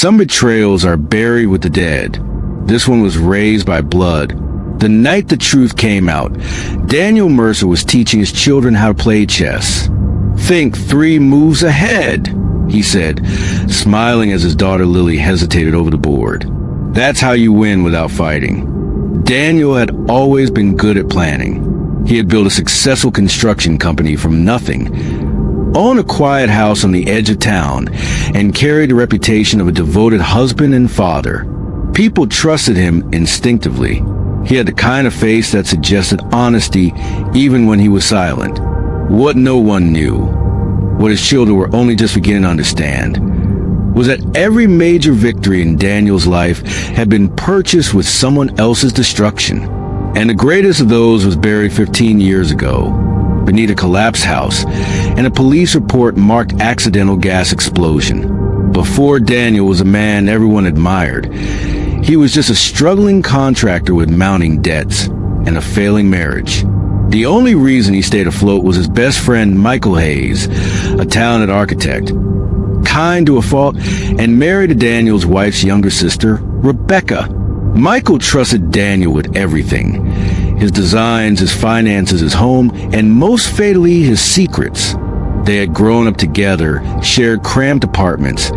Some betrayals are buried with the dead. This one was raised by blood. The night the truth came out, Daniel Mercer was teaching his children how to play chess. "Think 3 moves ahead," he said, smiling as his daughter Lily hesitated over the board. That's how you win without fighting. Daniel had always been good at planning. He had built a successful construction company from nothing, owned a quiet house on the edge of town, and carried the reputation of a devoted husband and father. People trusted him instinctively. He had the kind of face that suggested honesty even when he was silent. What no one knew, what his children were only just beginning to understand, was that every major victory in Daniel's life had been purchased with someone else's destruction. And the greatest of those was buried 15 years ago, beneath a collapsed house, and a police report marked accidental gas explosion. Before Daniel was a man everyone admired. He was just a struggling contractor with mounting debts and a failing marriage. The only reason he stayed afloat was his best friend Michael Hayes, a talented architect, kind to a fault, and married to Daniel's wife's younger sister, Rebecca. Michael trusted Daniel with everything: his designs, his finances, his home, and most fatally, his secrets. They had grown up together, shared cramped apartments,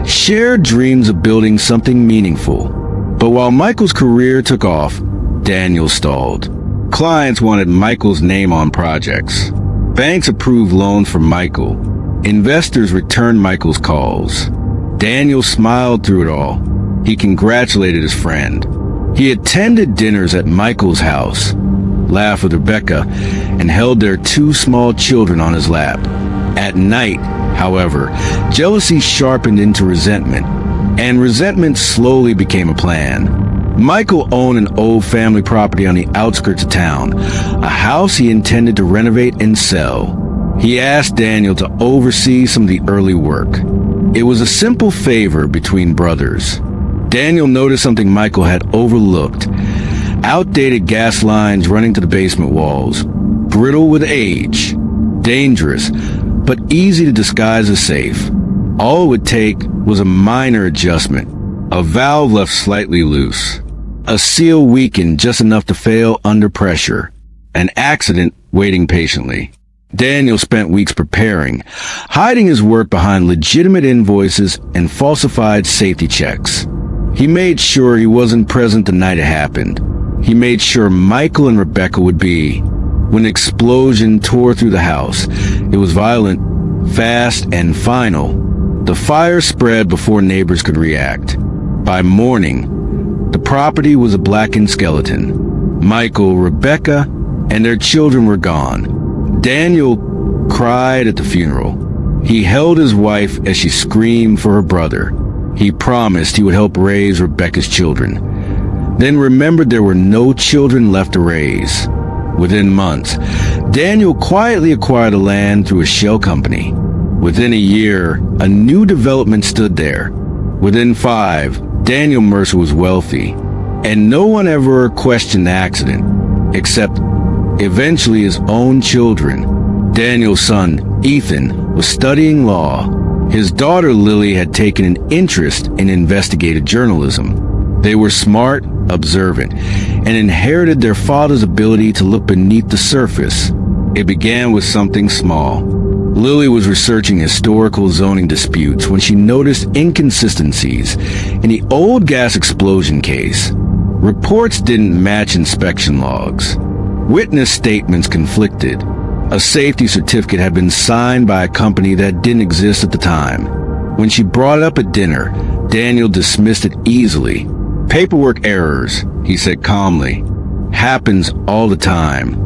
shared dreams of building something meaningful. But while Michael's career took off, Daniel stalled. Clients wanted Michael's name on projects. Banks approved loans for Michael. Investors returned Michael's calls. Daniel smiled through it all. He congratulated his friend. He attended dinners at Michael's house, laughed with Rebecca, and held their 2 small children on his lap. At night, however, jealousy sharpened into resentment, and resentment slowly became a plan. Michael owned an old family property on the outskirts of town, a house he intended to renovate and sell. He asked Daniel to oversee some of the early work. It was a simple favor between brothers. Daniel noticed something Michael had overlooked: outdated gas lines running to the basement walls, brittle with age, dangerous, but easy to disguise as safe. All it would take was a minor adjustment, a valve left slightly loose, a seal weakened just enough to fail under pressure, an accident waiting patiently. Daniel spent weeks preparing, hiding his work behind legitimate invoices and falsified safety checks. He made sure he wasn't present the night it happened. He made sure Michael and Rebecca would be. When the explosion tore through the house, it was violent, fast, and final. The fire spread before neighbors could react. By morning, the property was a blackened skeleton. Michael, Rebecca, and their children were gone. Daniel cried at the funeral. He held his wife as she screamed for her brother. He promised he would help raise Rebecca's children, then remembered there were no children left to raise. Within months, Daniel quietly acquired the land through a shell company. Within a year, a new development stood there. Within 5, Daniel Mercer was wealthy, and no one ever questioned the accident, except eventually his own children. Daniel's son, Ethan, was studying law. His daughter, Lily, had taken an interest in investigative journalism. They were smart, observant, and inherited their father's ability to look beneath the surface. It began with something small. Lily was researching historical zoning disputes when she noticed inconsistencies in the old gas explosion case. Reports didn't match inspection logs. Witness statements conflicted. A safety certificate had been signed by a company that didn't exist at the time. When she brought it up at dinner, Daniel dismissed it easily. "Paperwork errors," he said calmly. "Happens all the time."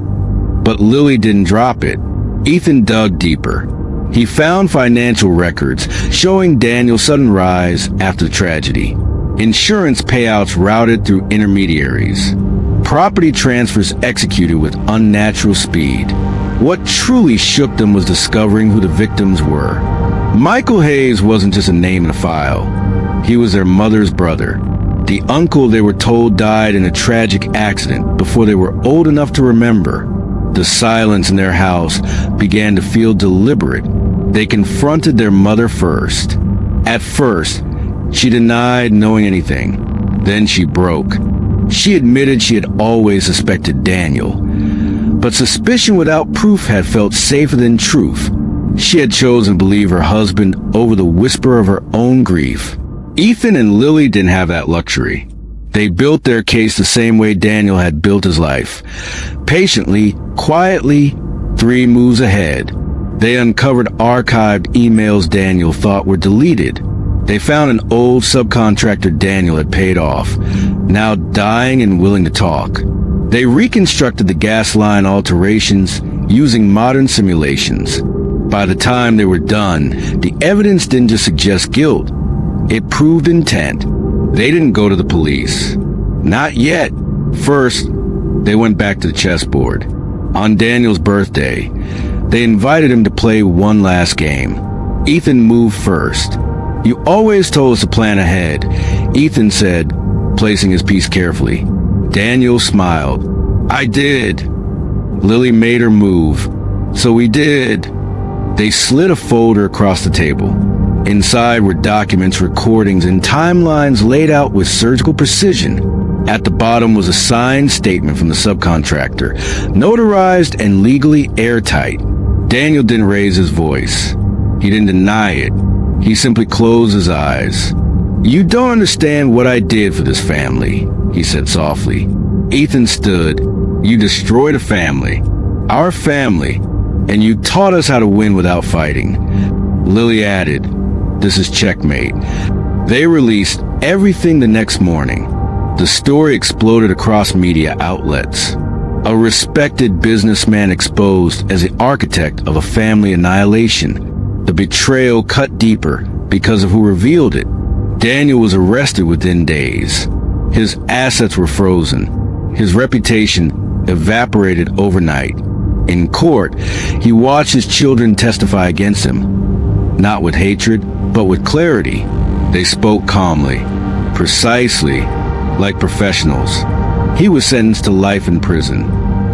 But Lily didn't drop it. Ethan dug deeper. He found financial records showing Daniel's sudden rise after the tragedy. Insurance payouts routed through intermediaries. Property transfers executed with unnatural speed. What truly shook them was discovering who the victims were. Michael Hayes wasn't just a name in a file. He was their mother's brother, the uncle they were told died in a tragic accident before they were old enough to remember. The silence in their house began to feel deliberate. They confronted their mother first. At first, She denied knowing anything. Then she broke. She admitted she had always suspected Daniel. But suspicion without proof had felt safer than truth. She had chosen to believe her husband over the whisper of her own grief. Ethan and Lily didn't have that luxury. They built their case the same way Daniel had built his life. Patiently, quietly, 3 moves ahead. They uncovered archived emails Daniel thought were deleted. They found an old subcontractor Daniel had paid off, now dying and willing to talk. They reconstructed the gas line alterations using modern simulations. By the time they were done, the evidence didn't just suggest guilt. It proved intent. They didn't go to the police. Not yet. First, they went back to the chessboard. On Daniel's birthday, they invited him to play one last game. Ethan moved first. "You always told us to plan ahead," Ethan said, placing his piece carefully. Daniel smiled. "I did." Lily made her move. "So we did." They slid a folder across the table. Inside were documents, recordings, and timelines laid out with surgical precision. At the bottom was a signed statement from the subcontractor, notarized and legally airtight. Daniel didn't raise his voice. He didn't deny it. He simply closed his eyes. "You don't understand what I did for this family," he said softly. Ethan stood. "You destroyed a family. Our family. And you taught us how to win without fighting." Lily added, "This is checkmate." They released everything the next morning. The story exploded across media outlets. A respected businessman exposed as the architect of a family annihilation. The betrayal cut deeper because of who revealed it. Daniel was arrested within days. His assets were frozen. His reputation evaporated overnight. In court, he watched his children testify against him. Not with hatred, but with clarity. They spoke calmly, precisely, like professionals. He was sentenced to life in prison.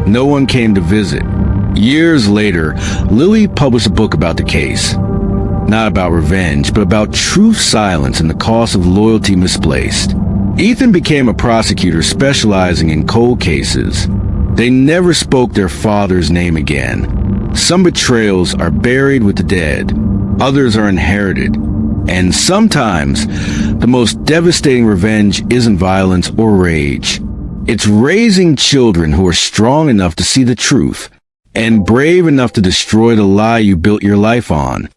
No one came to visit. Years later, Lily published a book about the case. Not about revenge, but about truth silence and the cost of loyalty misplaced. Ethan became a prosecutor specializing in cold cases. They never spoke their father's name again. Some betrayals are buried with the dead. Others are inherited. And sometimes, the most devastating revenge isn't violence or rage. It's raising children who are strong enough to see the truth and brave enough to destroy the lie you built your life on.